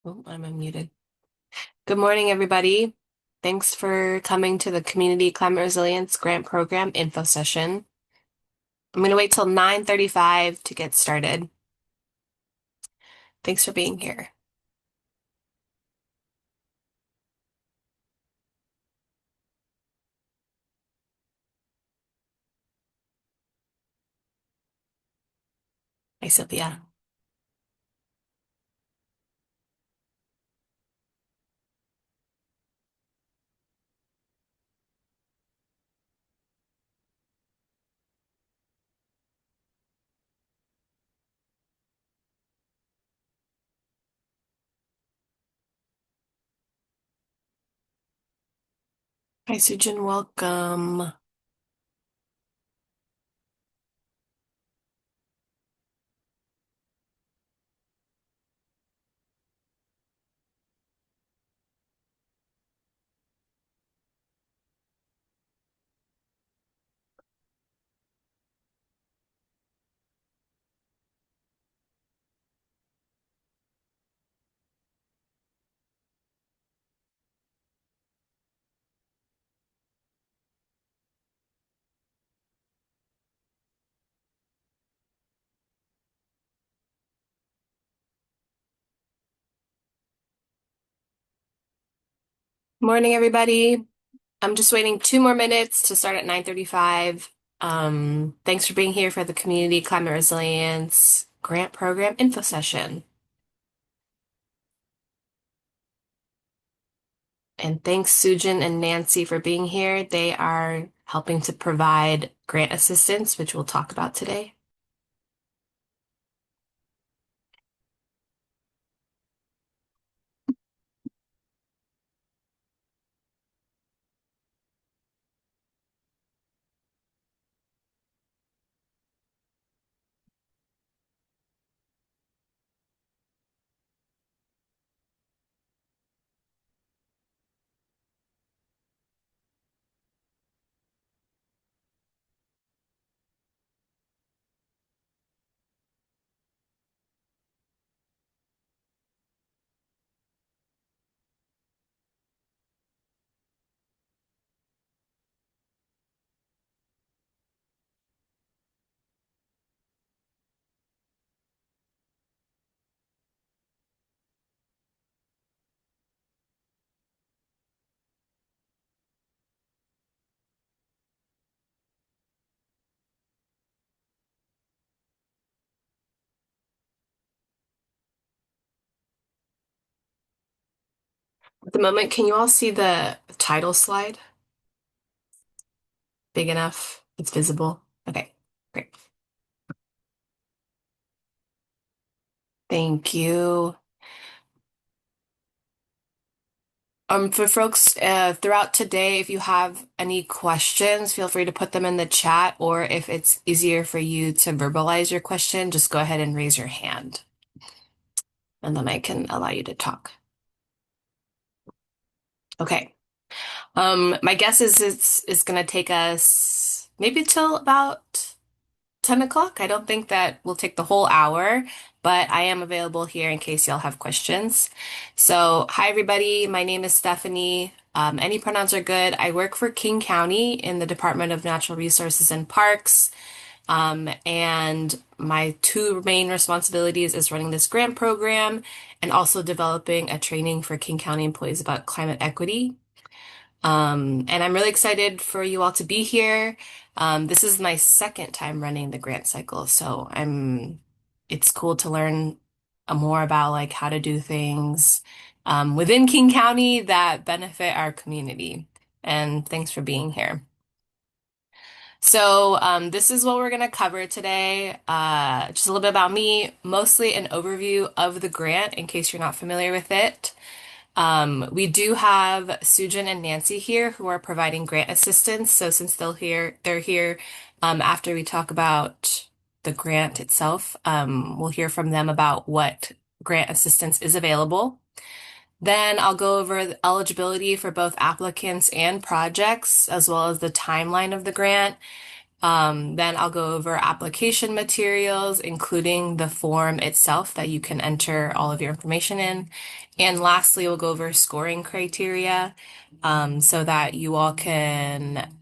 Oh, I'm unmuted. Good morning, everybody. Thanks for coming to the Community Climate Resilience Grant Program info session. I'm going to wait till 9:35 to get started. Thanks for being here. Hi, Sylvia. Hi, Sujin. Welcome. Morning, everybody. I'm just waiting 2 more minutes to start at 9:35. Thanks for being here for the Community Climate Resilience Grant Program info session. And thanks, Sujin and Nancy, for being here. They are helping to provide grant assistance, which we'll talk about today. At the moment, can you all see the title slide? Big enough? It's visible? Okay, great. Thank you. For folks throughout today, if you have any questions, feel free to put them in the chat, or if it's easier for you to verbalize your question, just go ahead and raise your hand, and then I can allow you to talk. Okay. My guess is it's gonna take us maybe till about 10 o'clock. I don't think that will take the whole hour, but I am available here in case y'all have questions. So, hi everybody. My name is Stephanie. Any pronouns are good. I work for King County in the Department of Natural Resources and Parks. And my two main responsibilities is running this grant program and also developing a training for King County employees about climate equity. And I'm really excited for you all to be here. This is my second time running the grant cycle, so it's cool to learn more about like how to do things within King County that benefit our community. And thanks for being here. So, this is what we're going to cover today. Just a little bit about me, mostly an overview of the grant in case you're not familiar with it. We do have Sujin and Nancy here who are providing grant assistance. So since they're here after we talk about the grant itself, we'll hear from them about what grant assistance is available. Then I'll go over the eligibility for both applicants and projects, as well as the timeline of the grant. Then I'll go over application materials, including the form itself that you can enter all of your information in. And lastly, we'll go over scoring criteria, so that you all can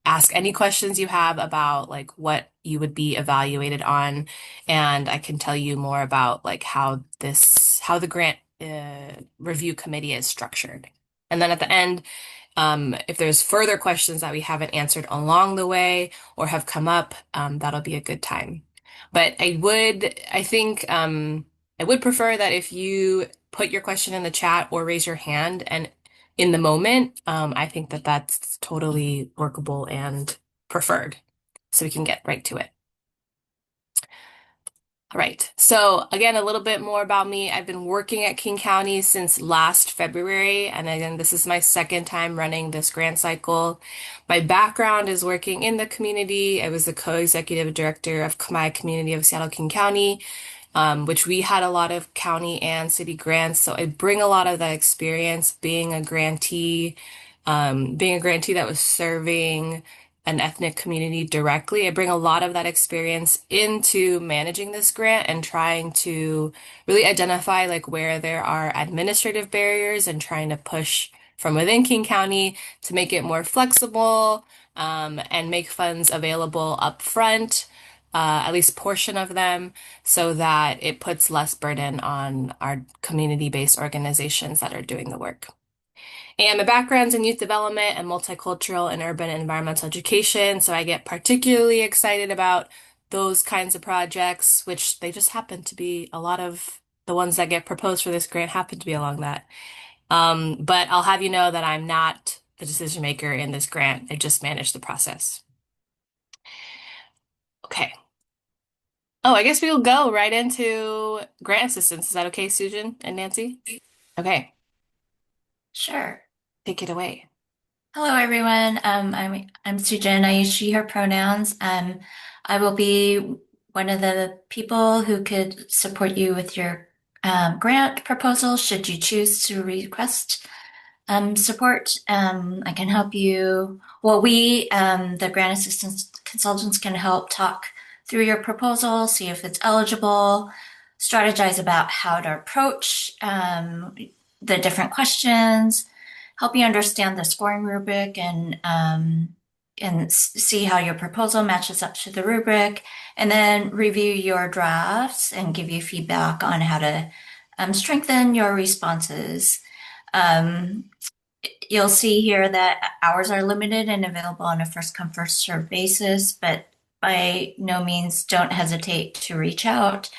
ask any questions you have about like what you would be evaluated on. And I can tell you more about like how the grant review committee is structured. And then at the end, if there's further questions that we haven't answered along the way or have come up, that'll be a good time. But I would prefer that if you put your question in the chat or raise your hand and in the moment, I think that that's totally workable and preferred. So we can get right to it. All right. So again, a little bit more about me. I've been working at King County since last February, and again, this is my second time running this grant cycle. My background is working in the community. I was the co-executive director of my community of Seattle King County, which we had a lot of county and city grants. So I bring a lot of that experience being a grantee that was serving an ethnic community directly. I bring a lot of that experience into managing this grant and trying to really identify like where there are administrative barriers and trying to push from within King County to make it more flexible, and make funds available up front, at least portion of them, so that it puts less burden on our community-based organizations that are doing the work. And my background's in youth development and multicultural and urban and environmental education, so I get particularly excited about those kinds of projects, which they just happen to be a lot of the ones that get proposed for this grant happen to be along that. But I'll have you know that I'm not the decision maker in this grant. I just manage the process. Okay. Oh, I guess we'll go right into grant assistance. Is that okay, Susan and Nancy? Okay, Sure. take it away. Hello, everyone. I'm Sujan. I use she, her pronouns. I will be one of the people who could support you with your grant proposal should you choose to request support. I can help you. Well, the grant assistance consultants, can help talk through your proposal, see if it's eligible, strategize about how to approach the different questions, help you understand the scoring rubric and see how your proposal matches up to the rubric, and then review your drafts and give you feedback on how to strengthen your responses. Um, You'll see here that hours are limited and available on a first come, first served basis, but by no means don't hesitate to reach out.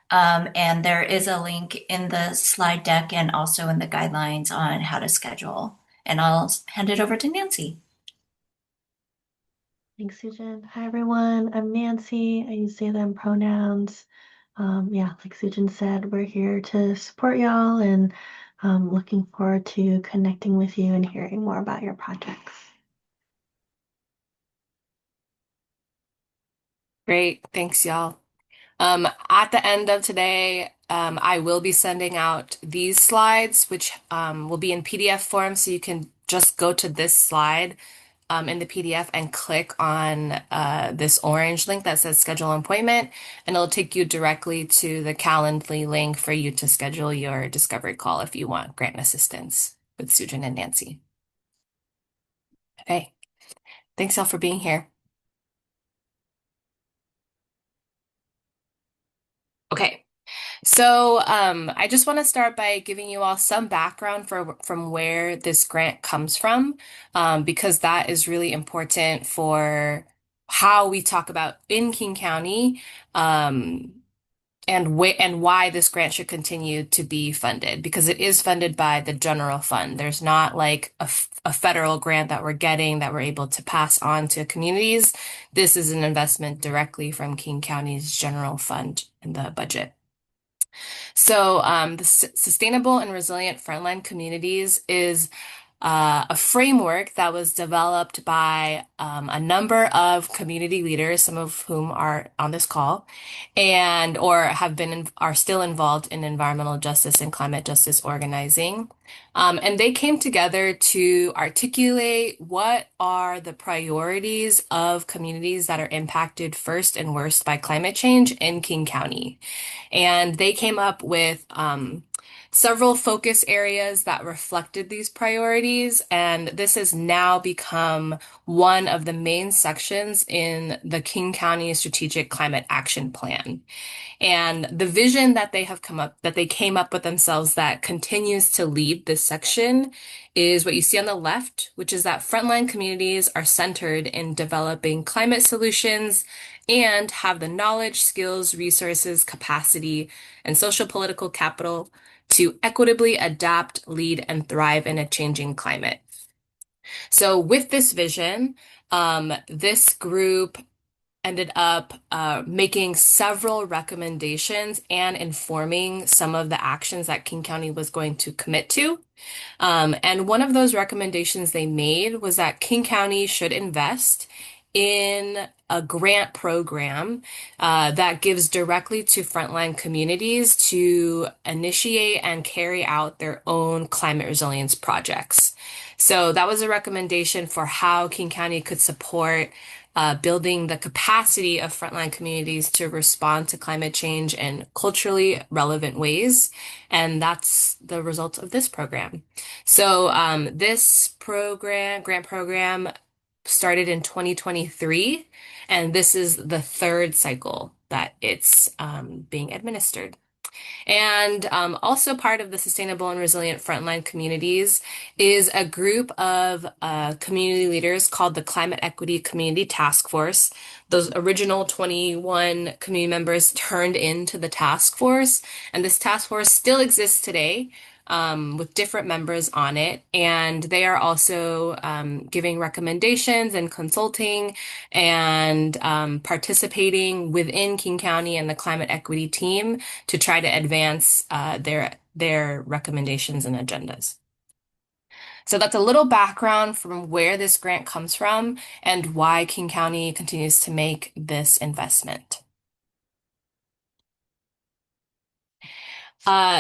And there is a link in the slide deck and also in the guidelines on how to schedule. And I'll hand it over to Nancy. Thanks, Sujan. Hi, everyone. I'm Nancy. I use they, them pronouns. Yeah, like Sujan said, we're here to support y'all and looking forward to connecting with you and hearing more about your projects. Great. Thanks, y'all. At the end of today, I will be sending out these slides, which will be in PDF form. So you can just go to this slide in the PDF and click on this orange link that says schedule an appointment, and it'll take you directly to the Calendly link for you to schedule your discovery call if you want grant assistance with Sujan and Nancy. Okay. Thanks y'all for being here. Okay. So, I just want to start by giving you all some background from where this grant comes from, because that is really important for how we talk about in King County, and why this grant should continue to be funded, because it is funded by the general fund. There's not like a federal grant that we're getting that we're able to pass on to communities. This is an investment directly from King County's general fund in the budget. So, the Sustainable and Resilient Frontline Communities is a framework that was developed by a number of community leaders, some of whom are on this call, and or have been are still involved in environmental justice and climate justice organizing. And they came together to articulate what are the priorities of communities that are impacted first and worst by climate change in King County. And they came up with several focus areas that reflected these priorities. And this has now become one of the main sections in the King County Strategic Climate Action Plan. And the vision that they came up with themselves that continues to lead this section is what you see on the left, which is that frontline communities are centered in developing climate solutions and have the knowledge, skills, resources, capacity, and social political capital to equitably adapt, lead, and thrive in a changing climate. So with this vision, this group ended up making several recommendations and informing some of the actions that King County was going to commit to. And one of those recommendations they made was that King County should invest in a grant program that gives directly to frontline communities to initiate and carry out their own climate resilience projects. So that was a recommendation for how King County could support building the capacity of frontline communities to respond to climate change in culturally relevant ways. And that's the result of this program. So this grant program, started in 2023, and this is the third cycle that it's being administered. And also part of the Sustainable and Resilient Frontline Communities is a group of community leaders called the Climate Equity Community Task Force. Those original 21 community members turned into the task force, and this task force still exists today. With different members on it, and they are also giving recommendations and consulting and participating within King County and the climate equity team to try to advance their recommendations and agendas. So that's a little background from where this grant comes from and why King County continues to make this investment.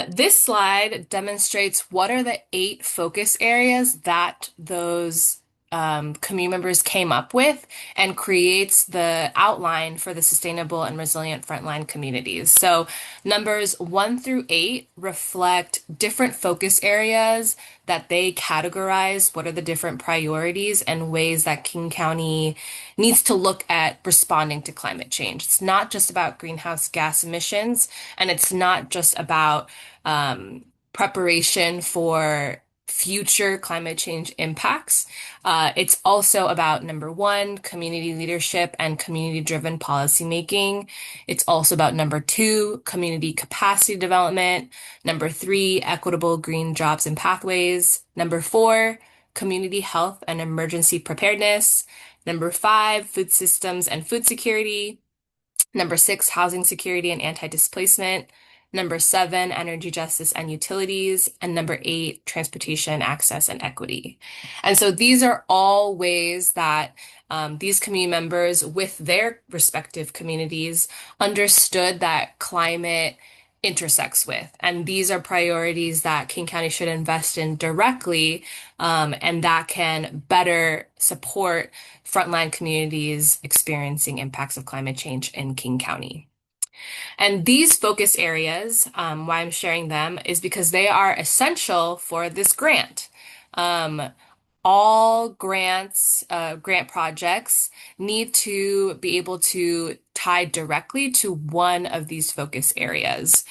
This slide demonstrates what are the 8 focus areas that those community members came up with and creates the outline for the sustainable and resilient frontline communities. So numbers 1 through 8 reflect different focus areas that they categorize what are the different priorities and ways that King County needs to look at responding to climate change. It's not just about greenhouse gas emissions, and it's not just about preparation for future climate change impacts. It's also about number 1, community leadership and community-driven policymaking. It's also about number 2, community capacity development. Number 3, equitable green jobs and pathways. Number 4, community health and emergency preparedness. Number 5, food systems and food security. Number 6, housing security and anti-displacement. Number 7, energy justice and utilities. And number 8, transportation, access, and equity. And so these are all ways that these community members with their respective communities understood that climate intersects with. And these are priorities that King County should invest in directly, and that can better support frontline communities experiencing impacts of climate change in King County. And these focus areas, why I'm sharing them, is because they are essential for this grant. All grant projects need to be able to tie directly to one of these focus areas.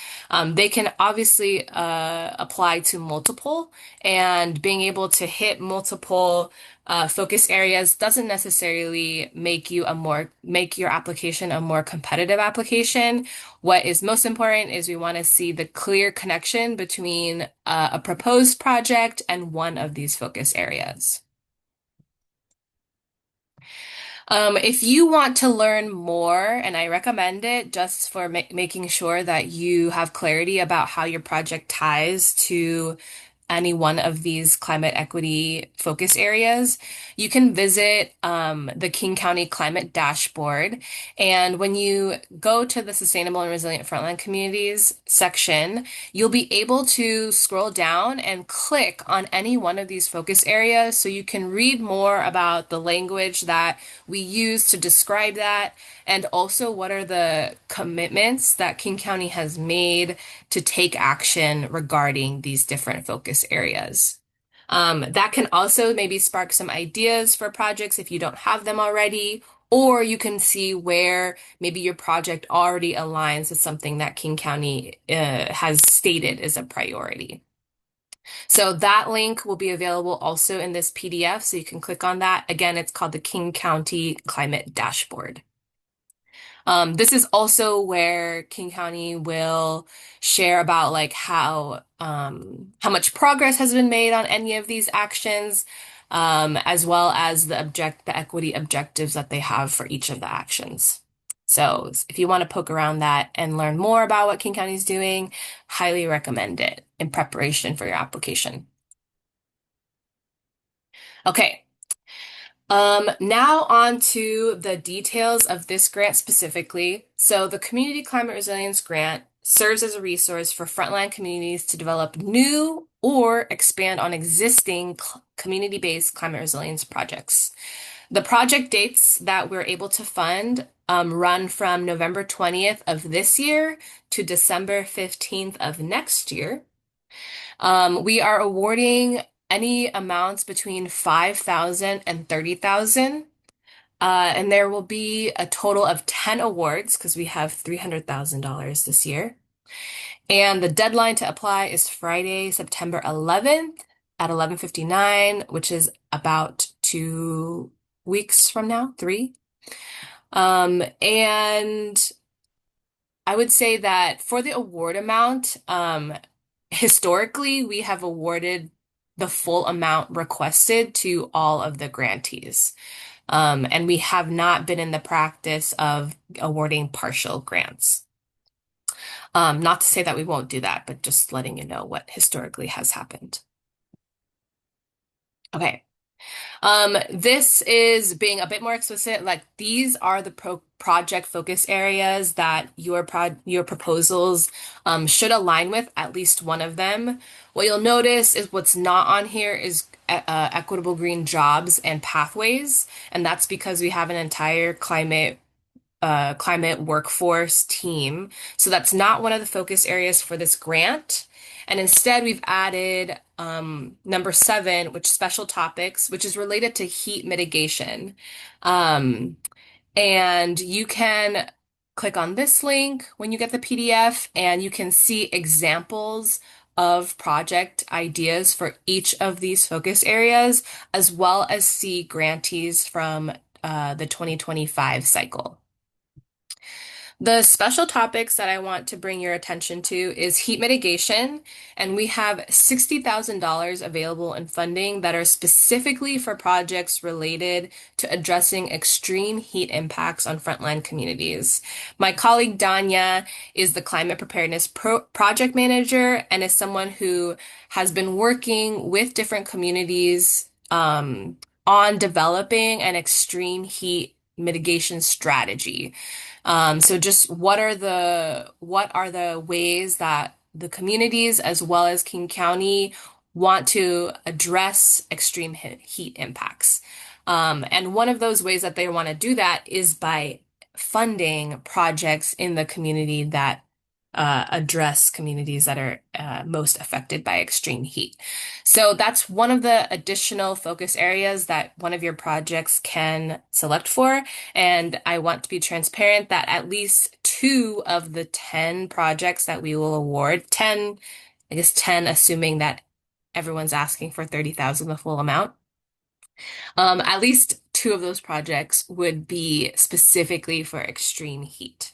They can obviously apply to multiple, and being able to hit multiple focus areas doesn't necessarily make your application a more competitive application. What is most important is we want to see the clear connection between a proposed project and one of these focus areas. If you want to learn more, and I recommend it just for making sure that you have clarity about how your project ties to any one of these climate equity focus areas, you can visit the King County Climate Dashboard. And when you go to the Sustainable and Resilient Frontline Communities section, you'll be able to scroll down and click on any one of these focus areas so you can read more about the language that we use to describe that, and also what are the commitments that King County has made to take action regarding these different focus areas. That can also maybe spark some ideas for projects if you don't have them already, or you can see where maybe your project already aligns with something that King County has stated is a priority. So that link will be available also in this PDF, so you can click on that. Again, it's called the King County Climate Dashboard. This is also where King County will share about like how much progress has been made on any of these actions, as well as the equity objectives that they have for each of the actions. So if you want to poke around that and learn more about what King County is doing, highly recommend it in preparation for your application. Okay. Now on to the details of this grant specifically. So the Community Climate Resilience Grant serves as a resource for frontline communities to develop new or expand on existing community-based climate resilience projects. The project dates that we're able to fund run from November 20th of this year to December 15th of next year. We are awarding any amounts between 5,000 and 30,000. And there will be a total of 10 awards because we have $300,000 this year. And the deadline to apply is Friday, September 11th at 11:59, which is about 2 weeks from now, 3. And I would say that for the award amount, historically, we have awarded the full amount requested to all of the grantees. And we have not been in the practice of awarding partial grants. Not to say that we won't do that, but just letting you know what historically has happened. Okay. This is being a bit more explicit. Like these are the project focus areas that your proposals should align with, at least one of them. What you'll notice is what's not on here is equitable green jobs and pathways, and that's because we have an entire climate workforce team. So that's not one of the focus areas for this grant. And instead, we've added number 7, which special topics, which is related to heat mitigation. And you can click on this link when you get the PDF, and you can see examples of project ideas for each of these focus areas, as well as see grantees from the 2025 cycle. The special topics that I want to bring your attention to is heat mitigation, and we have $60,000 available in funding that are specifically for projects related to addressing extreme heat impacts on frontline communities. My colleague Danya is the climate preparedness project manager and is someone who has been working with different communities on developing an extreme heat mitigation strategy. So just what are the ways that the communities as well as King County want to address extreme heat impacts? And one of those ways that they want to do that is by funding projects in the community that address communities that are most affected by extreme heat. So that's one of the additional focus areas that one of your projects can select for. And I want to be transparent that at least 2 of the 10 projects that we will award, 10, I guess 10, assuming that everyone's asking for 30,000, the full amount. At least 2 of those projects would be specifically for extreme heat.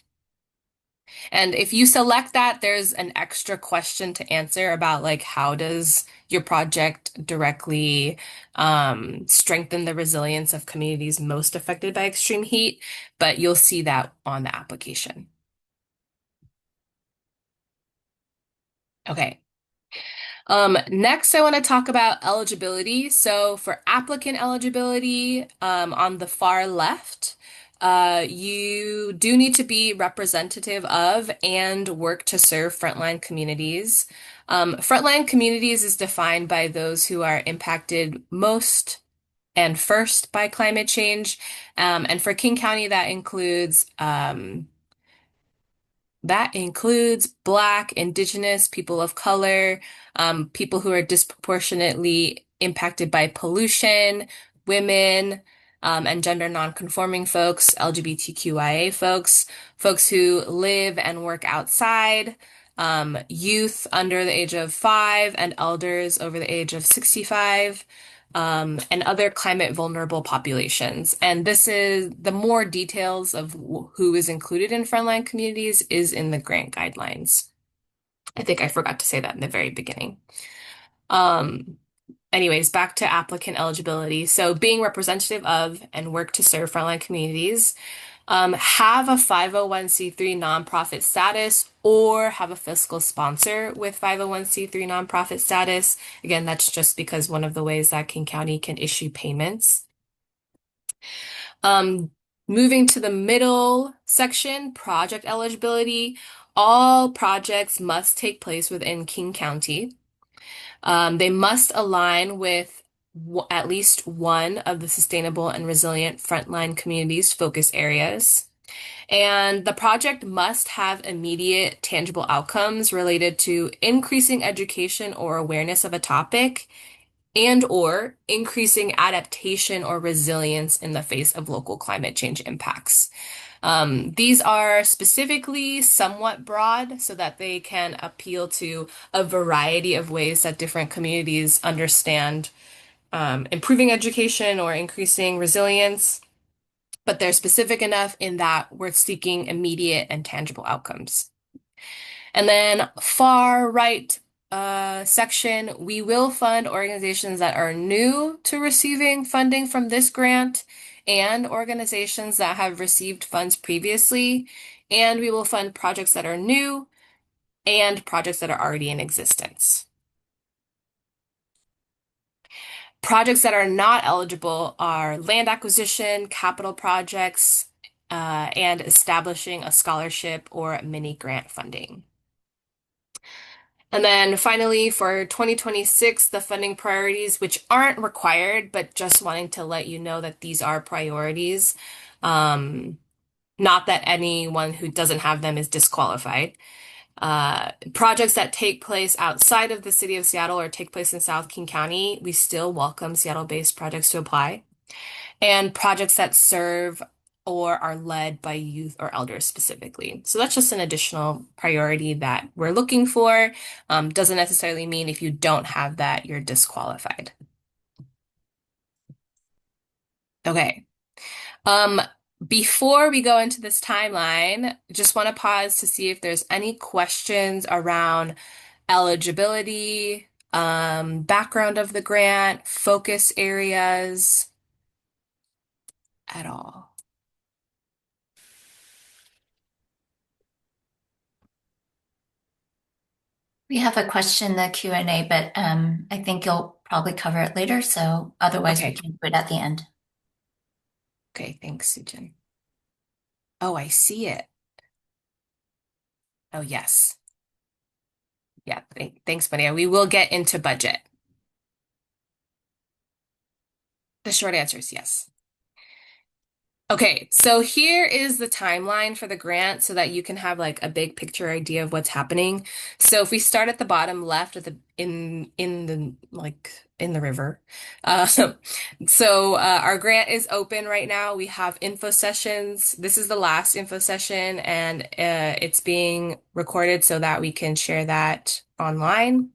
And if you select that, there's an extra question to answer about like how does your project directly strengthen the resilience of communities most affected by extreme heat, but you'll see that on the application. Okay. Next, I want to talk about eligibility. So for applicant eligibility, on the far left, you do need to be representative of and work to serve frontline communities. Frontline communities is defined by those who are impacted most and first by climate change. And for King County, that includes Black, Indigenous, people of color, people who are disproportionately impacted by pollution, women, and gender nonconforming folks, LGBTQIA folks, folks who live and work outside, youth under the age of 5, and elders over the age of 65, and other climate vulnerable populations. And this is the more details of who is included in frontline communities is in the grant guidelines. I think I forgot to say that in the very beginning. Um, Anyways, back to applicant eligibility. So being representative of and work to serve frontline communities, have a 501c3 nonprofit status or have a fiscal sponsor with 501c3 nonprofit status. Again, that's just because one of the ways that King County can issue payments. Um, Moving to the middle section, project eligibility. All projects must take place within King County. They must align with at least one of the sustainable and resilient frontline communities focus areas. And the project must have immediate tangible outcomes related to increasing education or awareness of a topic and or increasing adaptation or resilience in the face of local climate change impacts. These are specifically somewhat broad so that they can appeal to a variety of ways that different communities understand improving education or increasing resilience, but they're specific enough in that we're seeking immediate and tangible outcomes. And then far right section, we will fund organizations that are new to receiving funding from this grant and organizations that have received funds previously. And we will fund projects that are new and projects that are already in existence. Projects that are not eligible are land acquisition, capital projects, and establishing a scholarship or mini grant funding. And then finally, for 2026, the funding priorities, which aren't required, but just wanting to let you know that these are priorities. Not that anyone who doesn't have them is disqualified. Projects that take place outside of the city of Seattle or take place in South King County, we still welcome Seattle-based projects to apply. And projects that serve or are led by youth or elders specifically. So that's just an additional priority that we're looking for. Doesn't necessarily mean if you don't have that, you're disqualified. Okay. Um, Before we go into this timeline, just want to pause to see if there's any questions around eligibility, background of the grant, focus areas at all. We have a question in the Q&A, but I think you'll probably cover it later. So otherwise, we Okay. can do it at the end. Okay, thanks, Sujan. Oh, I see it. Oh, yes. Yeah, thanks, Maria. We will get into budget. The short answer is yes. Okay, so here is the timeline for the grant so that you can have like a big picture idea of what's happening. So if we start at the bottom left at the in the river. Uh, our grant is open right now. We have info sessions. This is the last info session and it's being recorded so that we can share that online.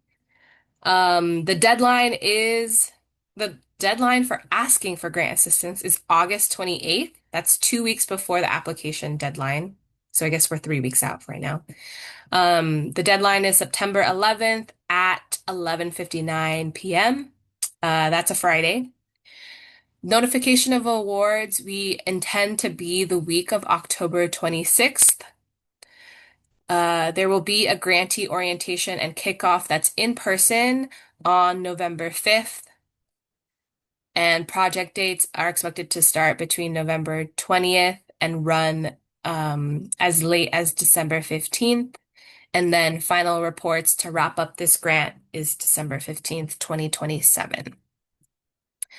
The deadline is the deadline for asking for grant assistance is August 28th. That's 2 weeks before the application deadline. So I guess we're 3 weeks out right now. The deadline is September 11th at 11:59 p.m. That's a Friday. Notification of awards, we intend to be the week of October 26th. There will be a grantee orientation and kickoff that's in person on November 5th, and project dates are expected to start between November 20th and run as late as December 15th. And then final reports to wrap up this grant is December 15th, 2027.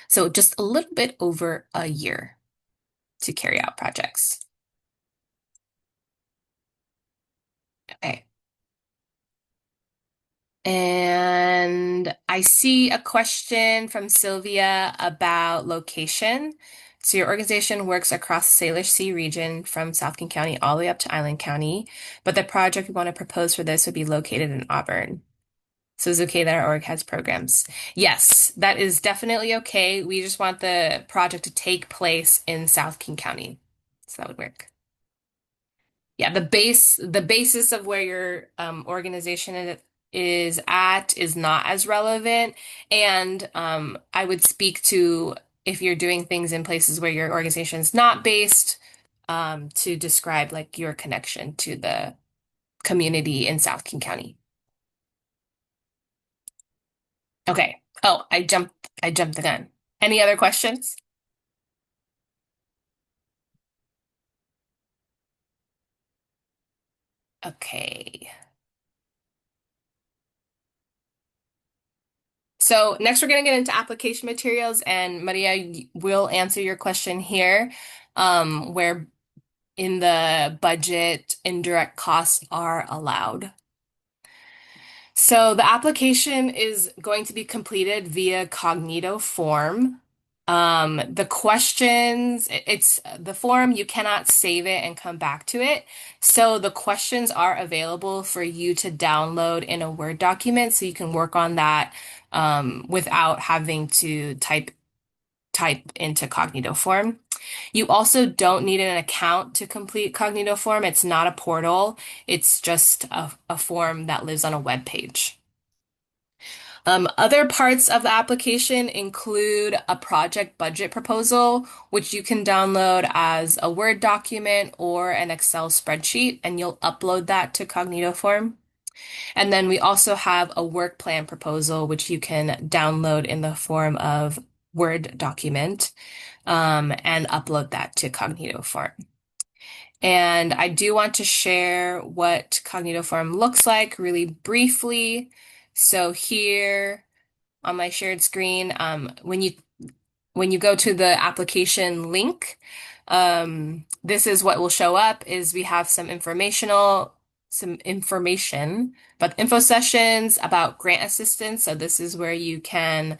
So just a little bit over a year to carry out projects. Okay. And I see a question from Sylvia about location. So your organization works across the Salish Sea region from South King County all the way up to Island County, but the project we want to propose for this would be located in Auburn. So it's okay that our org has programs. Yes, that is definitely okay. We just want the project to take place in South King County. So that would work. Yeah, the basis of where your organization is at is not as relevant. And I would speak to if you're doing things in places where your organization is not based, to describe like your connection to the community in South King County. Okay. Oh, I jumped the gun. Any other questions? Okay. So next we're going to get into application materials, and Maria will answer your question here, where in the budget indirect costs are allowed. So the application is going to be completed via Cognito form. The questions, it's the form, you cannot save it and come back to it. So the questions are available for you to download in a Word document so you can work on that without having to type into Cognito form. You also don't need an account to complete Cognito form. It's not a portal. It's just a form that lives on a web page. Other parts of the application include a project budget proposal, which you can download as a Word document or an Excel spreadsheet, and you'll upload that to Cognito form. And then we also have a work plan proposal, which you can download in the form of Word document, and upload that to Cognito form. And I do want to share what Cognito form looks like really briefly. So here on my shared screen, when you go to the application link, this is what will show up is we have some information about info sessions about grant assistance. So this is where you can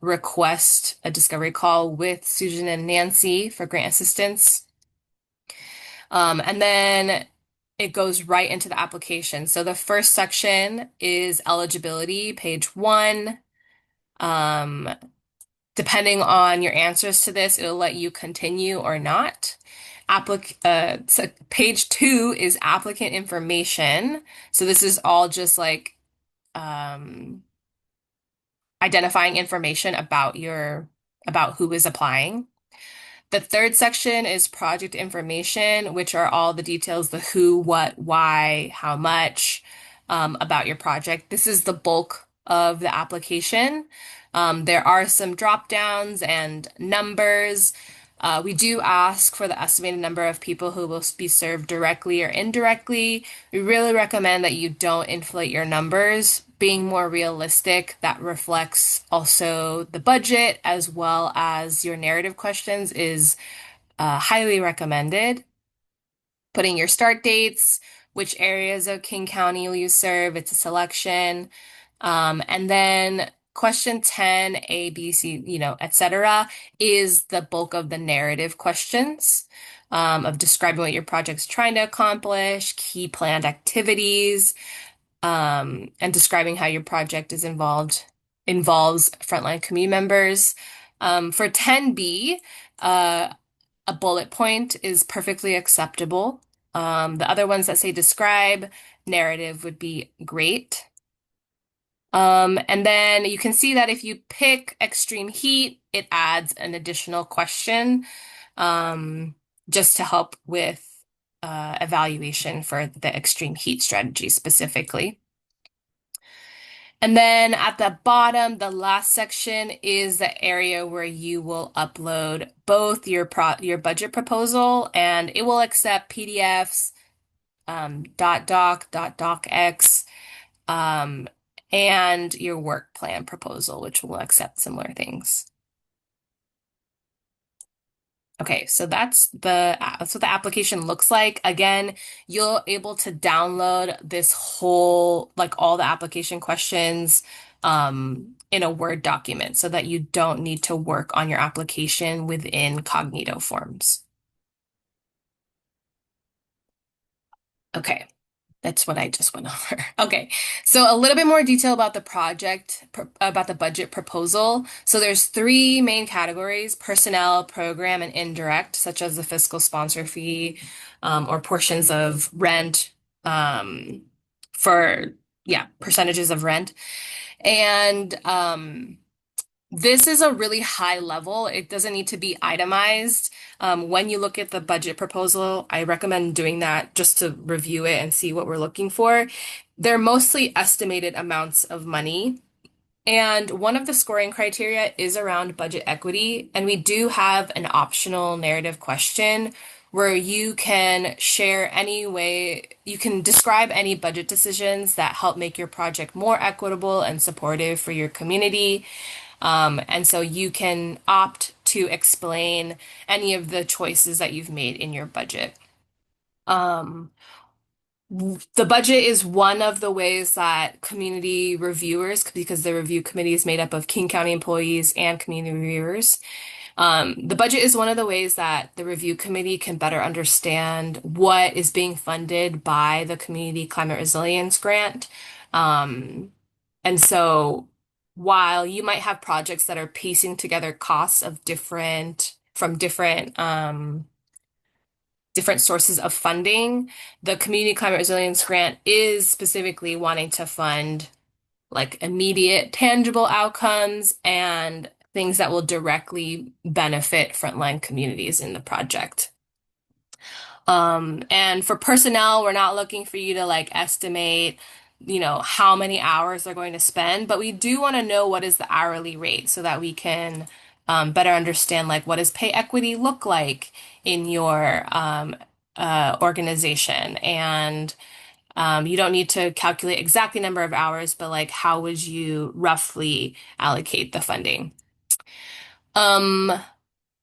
request a discovery call with Susan and Nancy for grant assistance. And then it goes right into the application. So the first section is eligibility, page 1. Um, Depending on your answers to this, it'll let you continue or not. So page 2 is applicant information. So this is all just like um, identifying information about who is applying. The third section is project information, which are all the details, the who, what, why, how much, about your project. This is the bulk of the application. There are some drop downs and numbers. We do ask for the estimated number of people who will be served directly or indirectly. We really recommend that you don't inflate your numbers. Being more realistic, that reflects also the budget as well as your narrative questions is highly recommended. Putting your start dates, which areas of King County will you serve? It's a selection. And then question 10, A, B, C, etc., is the bulk of the narrative questions, of describing what your project's trying to accomplish, key planned activities, and describing how your project involves frontline community members. For 10B, a bullet point is perfectly acceptable. The other ones that say describe, narrative would be great. And then you can see that if you pick extreme heat, it adds an additional question, just to help with evaluation for the extreme heat strategy specifically. And then at the bottom, the last section is the area where you will upload both your budget proposal, and it will accept PDFs, .doc, .docx, um, and your work plan proposal, which will accept similar things. Okay, so that's what the application looks like. Again, you're able to download this whole, like all the application questions, in a Word document so that you don't need to work on your application within Cognito Forms. Okay. That's what I just went over. Okay, so a little bit more detail about the about the budget proposal. So there's three main categories: personnel, program, and indirect, such as the fiscal sponsor fee, or portions of rent, um, for, yeah, percentages of rent. And this is a really high level. It doesn't need to be itemized. When you look at the budget proposal, I recommend doing that just to review it and see what we're looking for. They're mostly estimated amounts of money. And one of the scoring criteria is around budget equity. And we do have an optional narrative question where you can share any way, you can describe any budget decisions that help make your project more equitable and supportive for your community. And so you can opt to explain any of the choices that you've made in your budget. Um, the budget is one of the ways that community reviewers, because the review committee is made up of King County employees and community reviewers. The budget is one of the ways that the review committee can better understand what is being funded by the Community Climate Resilience Grant. Um, and so while you might have projects that are piecing together costs of different sources of funding, the Community Climate Resilience Grant is specifically wanting to fund like immediate tangible outcomes and things that will directly benefit frontline communities in the project. And for personnel, we're not looking for you to like estimate, how many hours they're going to spend, but we do want to know what is the hourly rate so that we can better understand like what does pay equity look like in your organization. And you don't need to calculate exactly number of hours, but like how would you roughly allocate the funding? Um,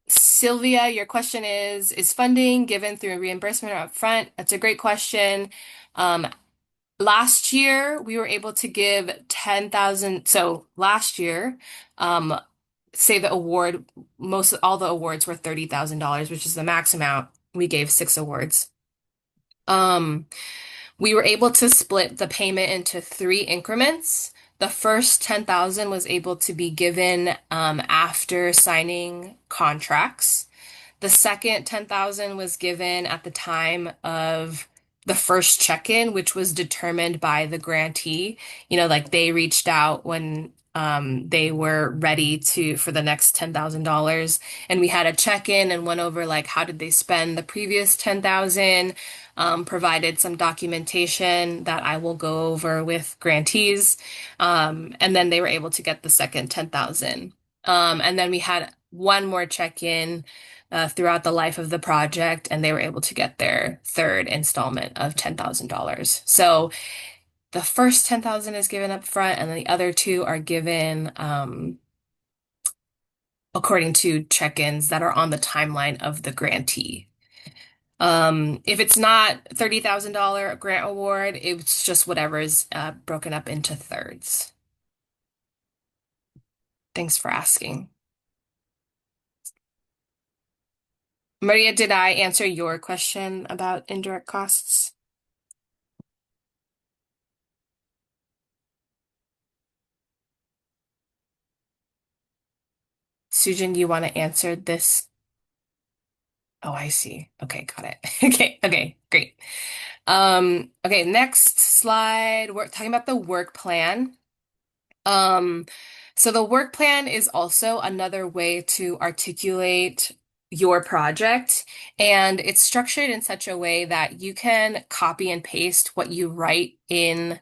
Sylvia, your question is funding given through reimbursement or upfront? That's a great question. Um, Last year we were able to give 10,000. So last year, um, say the award, most all the awards were $30,000, which is the max amount. We gave 6 awards. Um, We were able to split the payment into 3 increments. The first 10,000 was able to be given after signing contracts. The second 10,000 was given at the time of the first check-in, which was determined by the grantee. Like they reached out when they were ready for the next $10,000, and we had a check-in and went over like how did they spend the previous 10,000, provided some documentation that I will go over with grantees, and then they were able to get the second 10,000. And then we had one more check-in throughout the life of the project, and they were able to get their third installment of $10,000. So the first 10,000 is given up front, and then the other two are given according to check-ins that are on the timeline of the grantee. If it's not $30,000 grant award, it's just whatever is broken up into thirds. Thanks for asking. Maria, did I answer your question about indirect costs? Sujin, do you want to answer this? Oh, I see. Okay, got it. Okay, great. Okay, next slide. We're talking about the work plan. Um, so the work plan is also another way to articulate your project, and it's structured in such a way that you can copy and paste what you write in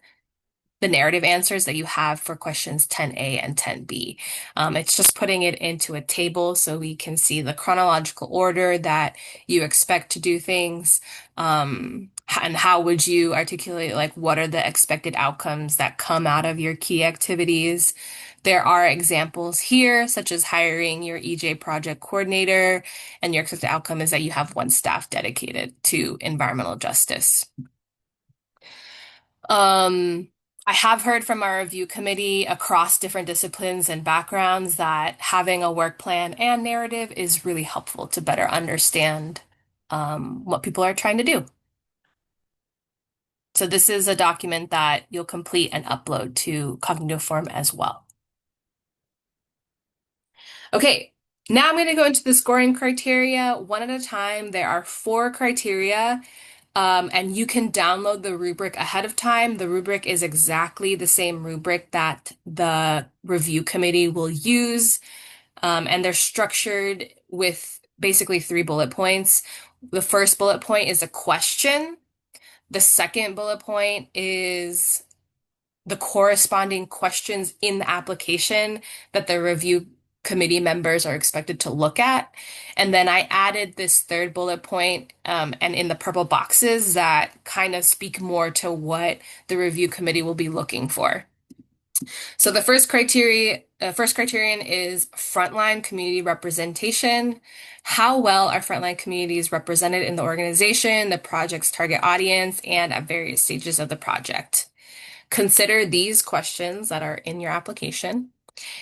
the narrative answers that you have for questions 10A and 10B. It's just putting it into a table so we can see the chronological order that you expect to do things. And how would you articulate, like, what are the expected outcomes that come out of your key activities? There are examples here, such as hiring your EJ project coordinator, and your expected outcome is that you have one staff dedicated to environmental justice. Um, I have heard from our review committee across different disciplines and backgrounds that having a work plan and narrative is really helpful to better understand what people are trying to do. So this is a document that you'll complete and upload to Cognitive Form as well. Okay, now I'm going to go into the scoring criteria one at a time. There are 4 criteria. And you can download the rubric ahead of time. The rubric is exactly the same rubric that the review committee will use. And they're structured with basically 3 bullet points. The first bullet point is a question. The second bullet point is the corresponding questions in the application that the review committee members are expected to look at. And then I added this third bullet point, and in the purple boxes that kind of speak more to what the review committee will be looking for. So the first criterion is frontline community representation. How well are frontline communities represented in the organization, the project's target audience, and at various stages of the project? Consider these questions that are in your application.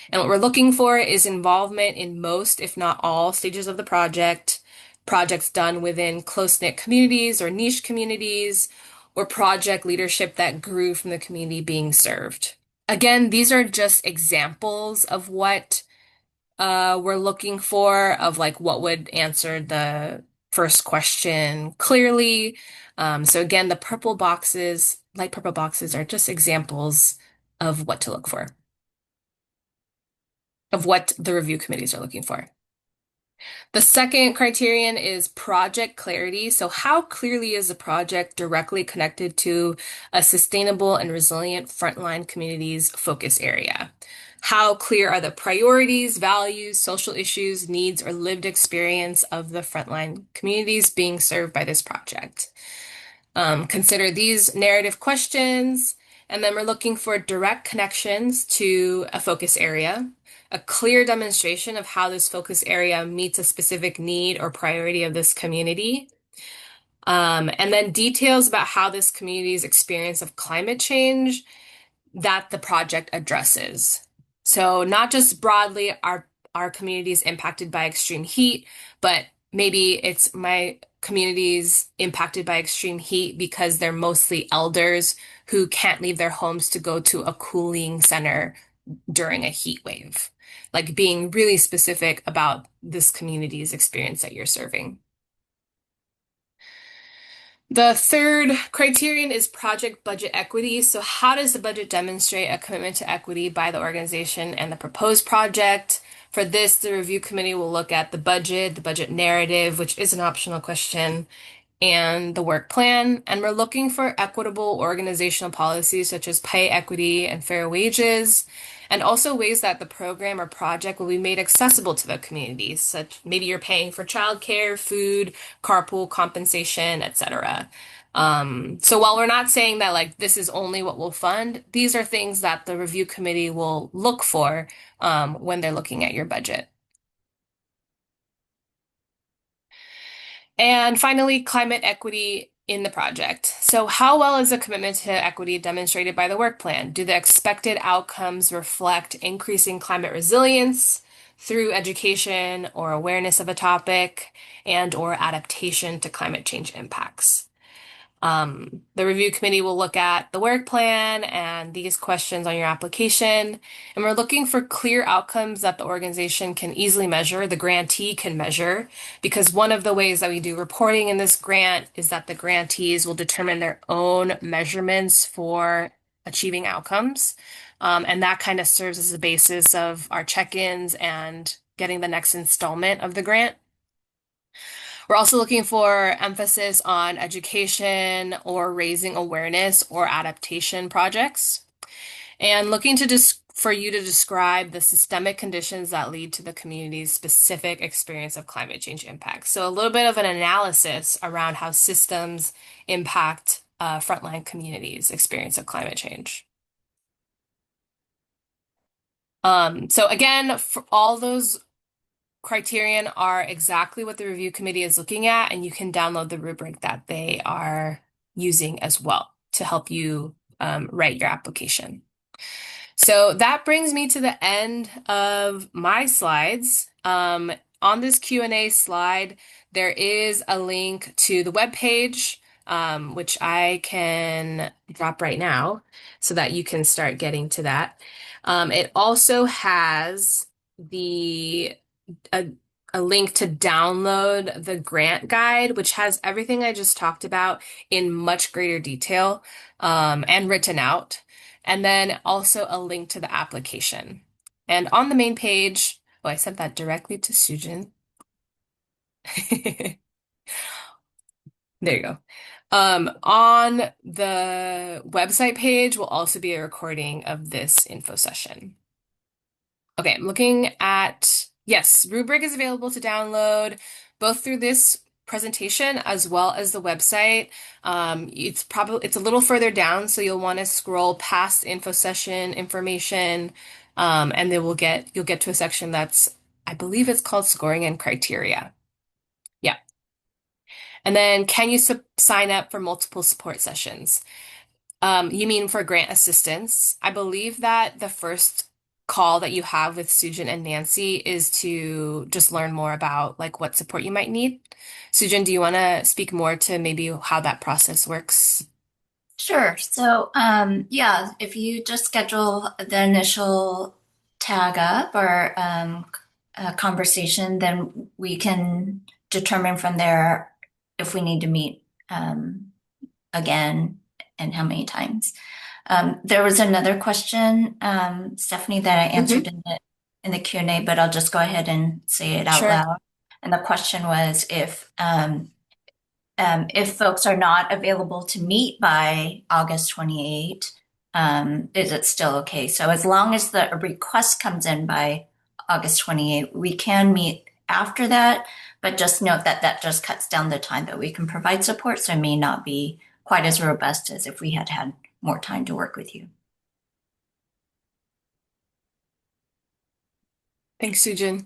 And what we're looking for is involvement in most, if not all, stages of the project, projects done within close-knit communities or niche communities, or project leadership that grew from the community being served. Again, these are just examples of what we're looking for, of like what would answer the first question clearly. So again, the purple boxes, light purple boxes, are just examples of what to look for, of what the review committees are looking for. The second criterion is project clarity. So how clearly is the project directly connected to a sustainable and resilient frontline communities focus area? How clear are the priorities, values, social issues, needs, or lived experience of the frontline communities being served by this project? Consider these narrative questions, and then we're looking for direct connections to a focus area, a clear demonstration of how this focus area meets a specific need or priority of this community, and then details about how this community's experience of climate change that the project addresses. So not just broadly our communities impacted by extreme heat, but maybe it's my communities impacted by extreme heat because they're mostly elders who can't leave their homes to go to a cooling center during a heat wave. Like being really specific about this community's experience that you're serving. The third criterion is project budget equity. So how does the budget demonstrate a commitment to equity by the organization and the proposed project? For this, the review committee will look at the budget narrative, which is an optional question, and the work plan. And we're looking for equitable organizational policies such as pay equity and fair wages, and also ways that the program or project will be made accessible to the communities, such maybe you're paying for childcare, food, carpool compensation, etc. So while we're not saying that like this is only what we'll fund, these are things that the review committee will look for when they're looking at your budget. And finally, climate equity in the project. So how well is the commitment to equity demonstrated by the work plan? Do the expected outcomes reflect increasing climate resilience through education or awareness of a topic and or adaptation to climate change impacts? The review committee will look at the work plan and these questions on your application. And we're looking for clear outcomes that the organization can easily measure, the grantee can measure, because one of the ways that we do reporting in this grant is that the grantees will determine their own measurements for achieving outcomes. And that kind of serves as the basis of our check-ins and getting the next installment of the grant. We're also looking for emphasis on education or raising awareness or adaptation projects, and looking to for you to describe the systemic conditions that lead to the community's specific experience of climate change impacts. So a little bit of an analysis around how systems impact frontline communities' experience of climate change. So again, for all those criterion are exactly what the review committee is looking at, and you can download the rubric that they are using as well to help you write your application. So that brings me to the end of my slides. On this Q&A slide, there is a link to the webpage, which I can drop right now so that you can start getting to that. It also has the a, a link to download the grant guide, which has everything I just talked about in much greater detail, and written out. And then also a link to the application. And on the main page, oh, I sent that directly to Sujin. There you go. On the website page will also be a recording of this info session. Okay, I'm looking at, yes, rubric is available to download both through this presentation as well as the website. It's a little further down, so you'll want to scroll past info session information, and then you'll get to a section that's, I believe it's called scoring and criteria. Yeah. And then can you sign up for multiple support sessions? You mean for grant assistance? I believe that the first call that you have with Sujin and Nancy is to just learn more about like what support you might need. Sujin, do you want to speak more to maybe how that process works? Sure. So, yeah, if you just schedule the initial tag up or a conversation, then we can determine from there if we need to meet again and how many times. There was another question, Stephanie, that I answered Hmm. in the Q&A, but I'll just go ahead and say it out Sure. loud. And the question was if folks are not available to meet by August 28, is it still okay? So as long as the request comes in by August 28, we can meet after that, but just note that that just cuts down the time that we can provide support, so it may not be quite as robust as if we had had more time to work with you. Thanks, Sujin.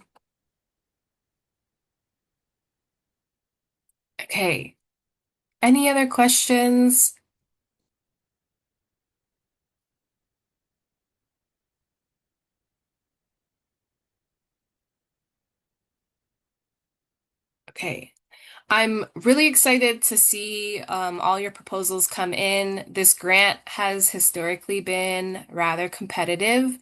Okay. Any other questions? Okay. I'm really excited to see all your proposals come in. This grant has historically been rather competitive,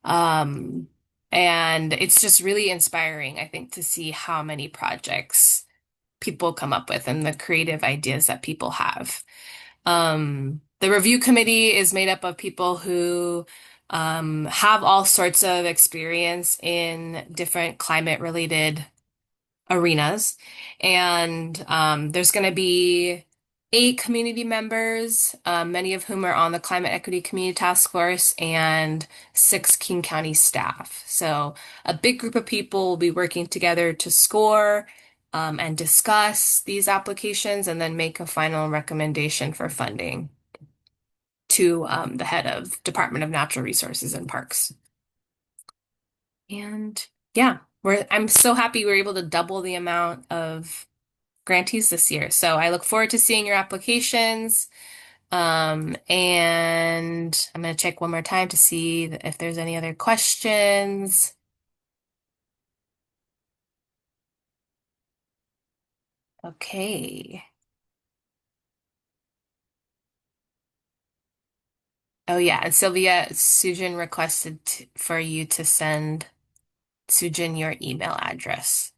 um, and it's just really inspiring, I think, to see how many projects people come up with and the creative ideas that people have. The review committee is made up of people who have all sorts of experience in different climate-related arenas. And there's going to be 8 community members, many of whom are on the Climate Equity Community Task Force, and 6 King County staff. So a big group of people will be working together to score and discuss these applications and then make a final recommendation for funding to the head of Department of Natural Resources and Parks. And yeah, I'm so happy we're able to double the amount of grantees this year. So I look forward to seeing your applications. And I'm going to check one more time to see if there's any other questions. Okay. Oh yeah, and Sylvia, Sujin requested for you to send Sujin your email address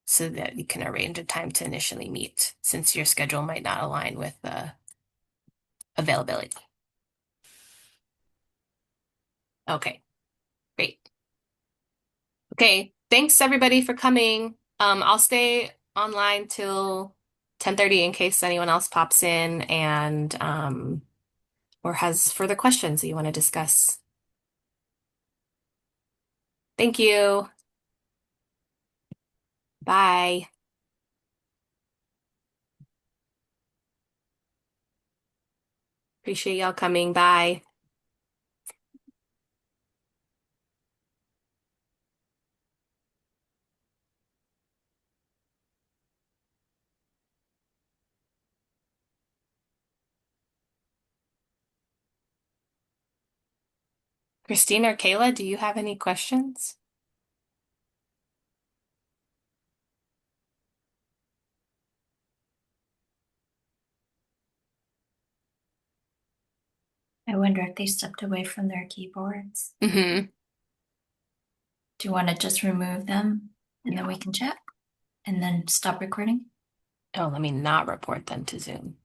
so that you can arrange a time to initially meet, since your schedule might not align with the availability. Okay, great. Okay, thanks everybody for coming. I'll stay online till 10:30 in case anyone else pops in and or has further questions that you want to discuss. Thank you. Bye. Appreciate y'all coming. Bye. Christine or Kayla, do you have any questions? I wonder if they stepped away from their keyboards. Mm-hmm. Do you want to just remove them and then Yeah. we can chat and then stop recording? Oh, let me not report them to Zoom.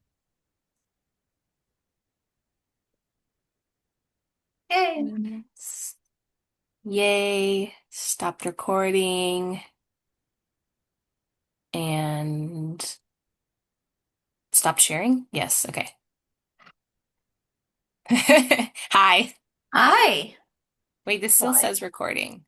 Yay! Minutes. Yay. Stopped recording and stopped sharing. Yes. Okay. Hi. Hi. Wait, this still Why? says recording.